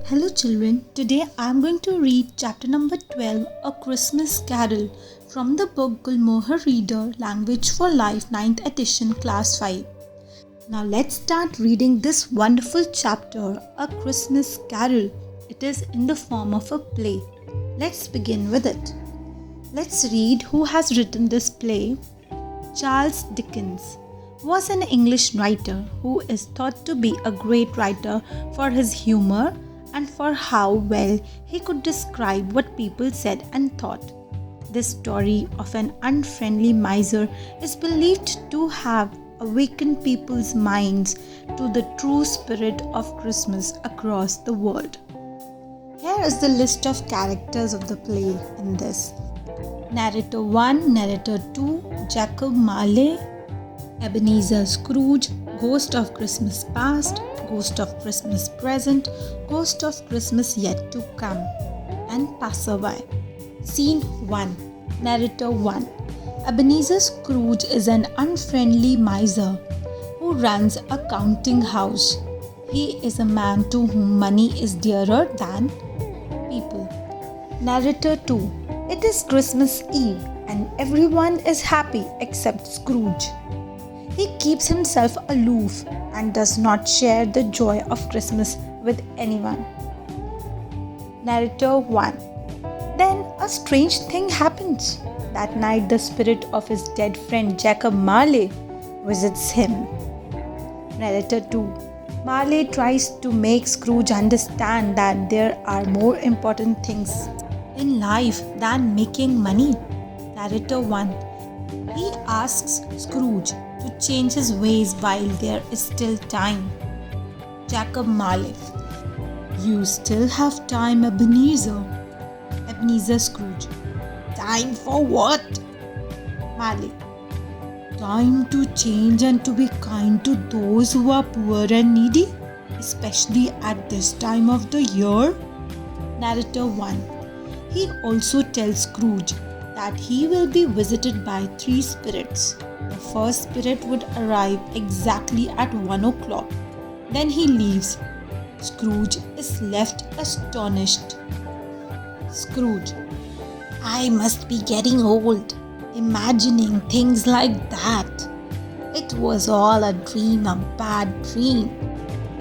Hello children, today I am going to read chapter number 12, A Christmas Carol from the book Gulmohar Reader, Language for Life, 9th edition, class 5. Now let's start reading this wonderful chapter, A Christmas Carol. It is in the form of a play. Let's begin with it. Let's read who has written this play. Charles Dickens was an English writer who is thought to be a great writer for his humor and for how well he could describe what people said and thought. This story of an unfriendly miser is believed to have awakened people's minds to the true spirit of Christmas across the world. Here is the list of characters of the play in this. Narrator 1, Narrator 2, Jacob Marley, Ebenezer Scrooge, Ghost of Christmas Past, Ghost of Christmas Present, Ghost of Christmas Yet to Come, and Passerby. Scene 1. Narrator 1. Ebenezer Scrooge is an unfriendly miser who runs a counting house. He is a man to whom money is dearer than people. Narrator 2. It is Christmas Eve and everyone is happy except Scrooge. He keeps himself aloof and does not share the joy of Christmas with anyone. Narrator 1. Then a strange thing happens. That night the spirit of his dead friend Jacob Marley visits him. Narrator 2. Marley tries to make Scrooge understand that there are more important things in life than making money. Narrator 1. He asks Scrooge to change his ways while there is still time. Jacob Marley. You still have time, Ebenezer. Ebenezer Scrooge. Time for what? Marley. Time to change and to be kind to those who are poor and needy, especially at this time of the year. Narrator 1. He also tells Scrooge that he will be visited by 3 spirits. The first spirit would arrive exactly at 1 o'clock. Then he leaves. Scrooge is left astonished. Scrooge. I must be getting old, imagining things like that. It was all a dream, a bad dream.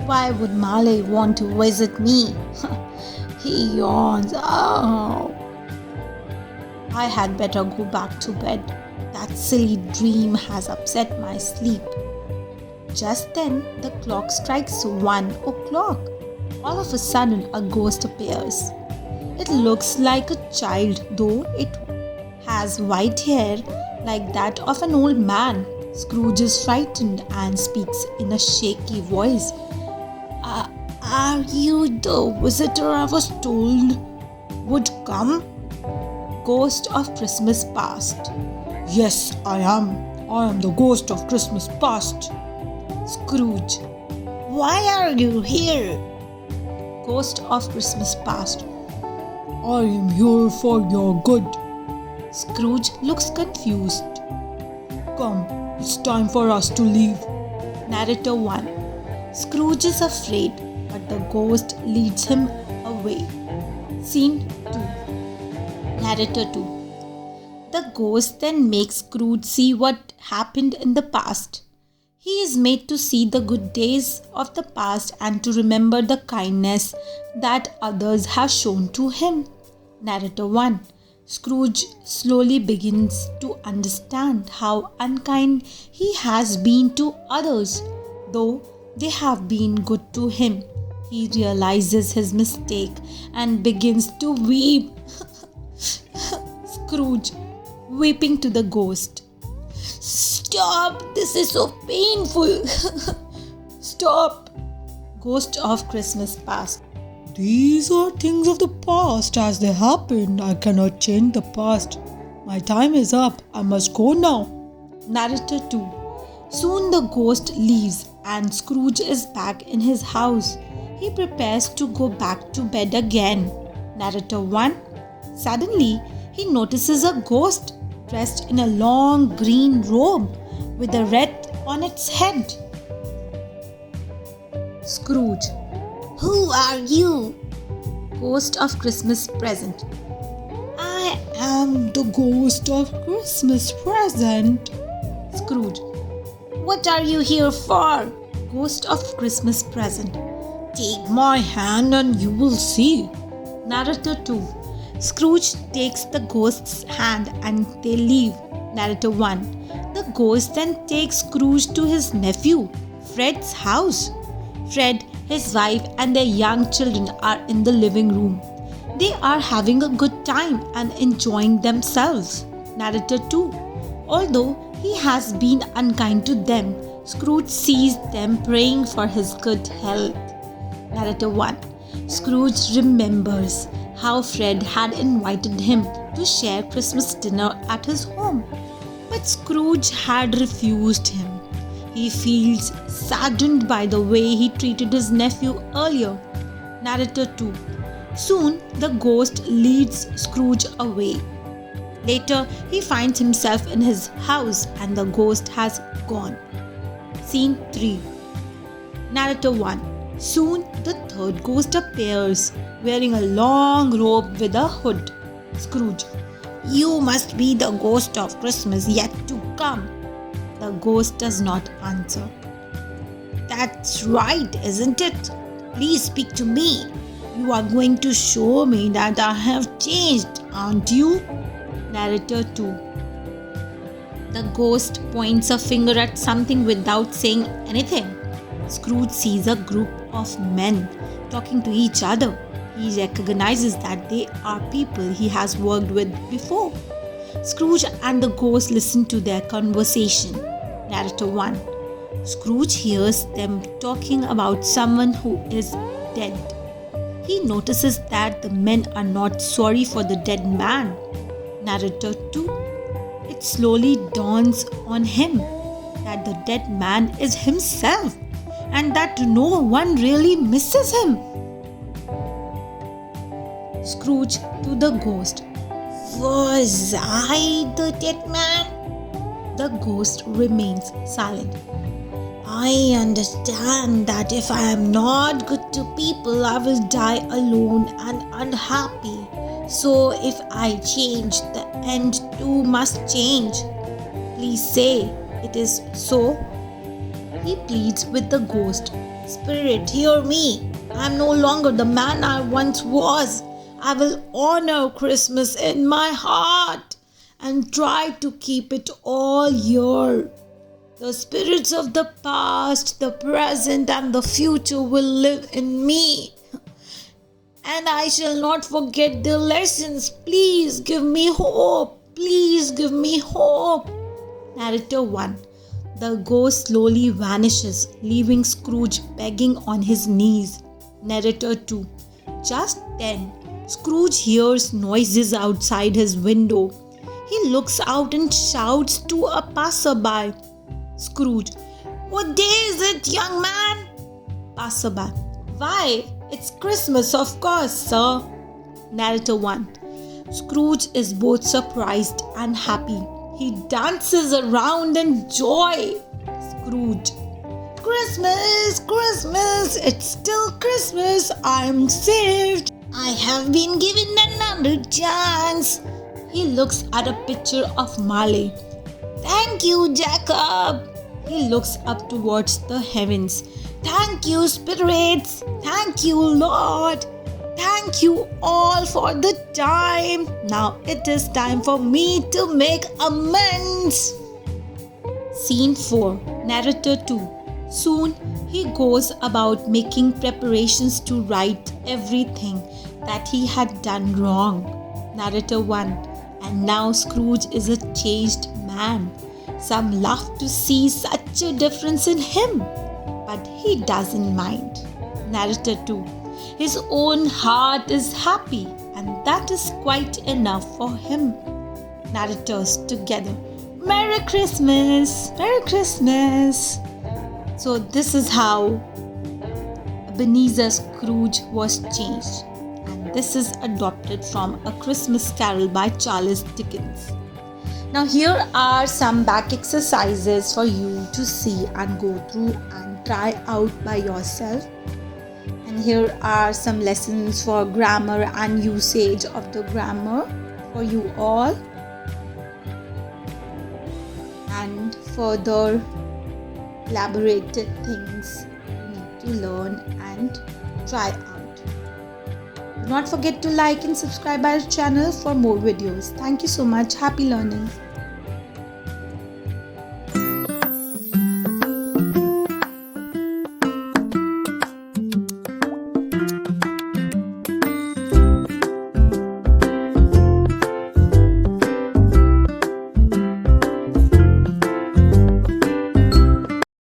Why would Marley want to visit me? He yawns. Oh. I had better go back to bed. That silly dream has upset my sleep. Just then, the clock strikes 1 o'clock. All of a sudden, a ghost appears. It looks like a child, though it has white hair like that of an old man. Scrooge is frightened and speaks in a shaky voice. Are you the visitor I was told would come? Ghost of Christmas Past. Yes, I am. I am the ghost of Christmas past. Scrooge. Why are you here? Ghost of Christmas Past. I am here for your good. Scrooge looks confused. Come, it's time for us to leave. Narrator 1. Scrooge is afraid, but the ghost leads him away. Scene 2. Narrator 2. The ghost then makes Scrooge see what happened in the past. He is made to see the good days of the past and to remember the kindness that others have shown to him. Narrator 1. Scrooge slowly begins to understand how unkind he has been to others, though they have been good to him. He realizes his mistake and begins to weep. Scrooge, weeping to the ghost. Stop! This is so painful! Stop! Ghost of Christmas Past. These are things of the past as they happened. I cannot change the past. My time is up. I must go now. Narrator 2. Soon the ghost leaves and Scrooge is back in his house. He prepares to go back to bed again. Narrator 1. Suddenly, he notices a ghost dressed in a long green robe with a wreath on its head. Scrooge. Who are you? Ghost of Christmas Present. I am the ghost of Christmas present. Scrooge. What are you here for? Ghost of Christmas Present. Take my hand and you will see. Narrator 2. Scrooge takes the ghost's hand and they leave. Narrator 1. The ghost then takes Scrooge to his nephew, Fred's house. Fred, his wife and their young children are in the living room. They are having a good time and enjoying themselves. Narrator 2. Although he has been unkind to them, Scrooge sees them praying for his good health. Narrator 1. Scrooge remembers how Fred had invited him to share Christmas dinner at his home, but Scrooge had refused him. He feels saddened by the way he treated his nephew earlier. Narrator 2. Soon the ghost leads Scrooge away. Later, he finds himself in his house and the ghost has gone. Scene 3. Narrator 1. Soon the third ghost appears, wearing a long robe with a hood. Scrooge. You must be the ghost of Christmas yet to come. The ghost does not answer. That's right, isn't it? Please speak to me. You are going to show me that I have changed, aren't you? Narrator 2. The ghost points a finger at something without saying anything. Scrooge sees a group of men talking to each other. He recognizes that they are people he has worked with before. Scrooge and the ghost listen to their conversation. Narrator 1. Scrooge hears them talking about someone who is dead. He notices that the men are not sorry for the dead man. Narrator 2. It slowly dawns on him that the dead man is himself and that no one really misses him. Scrooge to the ghost. Was I the dead man? The ghost remains silent. I understand that if I am not good to people, I will die alone and unhappy. So if I change, the end too must change. Please say it is so. He pleads with the ghost. Spirit, hear me. I am no longer the man I once was. I will honor Christmas in my heart and try to keep it all here. The spirits of the past, the present and the future will live in me. And I shall not forget their lessons. Please give me hope. Please give me hope. Narrator 1. The ghost slowly vanishes, leaving Scrooge begging on his knees. Narrator 2. Just then, Scrooge hears noises outside his window. He looks out and shouts to a passerby. Scrooge. What day is it, young man? Passerby. Why, it's Christmas, of course, sir. Narrator 1. Scrooge is both surprised and happy. He dances around in joy. Scrooge. Christmas, Christmas, it's still Christmas. I'm saved. I have been given another chance. He looks at a picture of Marley. Thank you, Jacob. He looks up towards the heavens. Thank you, spirits. Thank you, Lord. Thank you all for the time. Now it is time for me to make amends. Scene 4. Narrator 2. Soon he goes about making preparations to right everything that he had done wrong. Narrator 1. And now Scrooge is a changed man. Some laugh to see such a difference in him, but he doesn't mind. Narrator 2. His own heart is happy, and that is quite enough for him. Narrators together. Merry Christmas! Merry Christmas! So this is how Ebenezer Scrooge was changed. And this is adopted from A Christmas Carol by Charles Dickens. Now here are some back exercises for you to see and go through and try out by yourself. And here are some lessons for grammar and usage of the grammar for you all. And further elaborated things you need to learn and try out. Do not forget to like and subscribe our channel for more videos. Thank you so much. Happy learning.